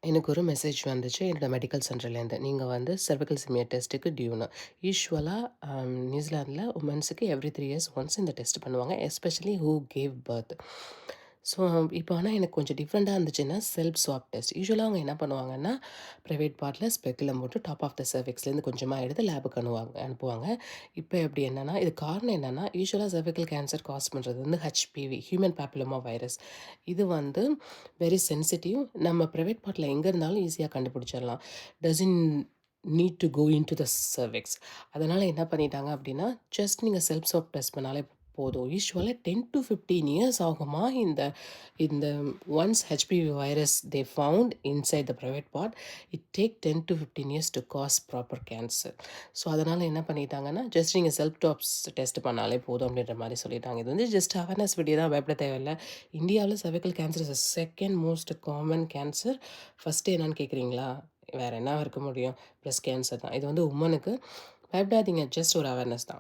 எனக்கு ஒரு மெசேஜ் வந்துச்சு என்னோட மெடிக்கல் சென்டர்லேருந்து. நீங்க வந்து செர்விக்கல் ஸ்மியர் டெஸ்ட்டுக்கு டியூன்னு. யூசுவலா நியூசிலாந்தில வுமன்ஸுக்கு எவ்ரி 3 இயர்ஸ் ஒன்ஸ் இந்த டெஸ்ட் பண்ணுவாங்க. Especially who cave birth. So இப்போ ஆனா எனக்கு கொஞ்சம் டிஃப்ரெண்ட்டா இருந்துச்சுன்னா, செல்ஃப் ஸ்வாப் டெஸ்ட். யூசுவலா அவங்க என்ன பண்ணுவாங்கன்னா, பிரைவேட் பார்ட்ல ஸ்பெக்குலம் போட்டு டாப் ஆஃப் த சர்விக்ஸ்லேருந்து கொஞ்சமா எடுத்து லேபுக்கு அனுப்புவாங்க. இப்போ எப்படி என்னன்னா, இது காரணம் என்னன்னா, யூசுவலா செர்விக்கல் கேன்சர் காஸ் பண்றது வந்து ஹெச்பிவி, ஹியூமன் பேப்பிலோமா வைரஸ். இது வந்து வெரி சென்சிட்டிவ். நம்ம பிரைவேட் பார்ட்ல எங்க இருந்தாலும் ஈஸியா கண்டுபிடிச்சிடலாம். Doesn't need to go into the cervix. அதனால என்ன பண்ணிட்டாங்க அப்படின்னா, ஜஸ்ட் நீங்க செல்ஃப் ஸ்வாப் டெஸ்ட் பண்ணாலே போதும். யூசுவலா 10 to 15 இயர்ஸ் ஆகுமா இந்த இந்த once HPV virus they found inside the private part, it take 10 to 15 years to cause proper cancer. So அதனால என்ன பண்ணிட்டாங்கன்னா, ஜஸ்ட் நீங்க செல்ஃப் டாப்ஸ் டெஸ்ட் பண்ணாலே போதும் அப்படின்ற மாரி சொல்லிட்டாங்க. இது வந்து ஜஸ்ட் அவேர்னஸ் வீடியோ தான், பயப்பட தேவையில்ல. இந்தியாவுல cervical cancer is second most common cancer. First என்னன்னு கேட்குறீங்களா? வேற என்னவா இருக்க முடியும்? பிரஸ்ட் கேன்சர் தான். இது வந்து உமனுக்கு. பயப்படாதீங்க. ஜஸ்ட் ஒரு அவேர்னஸ் தான்.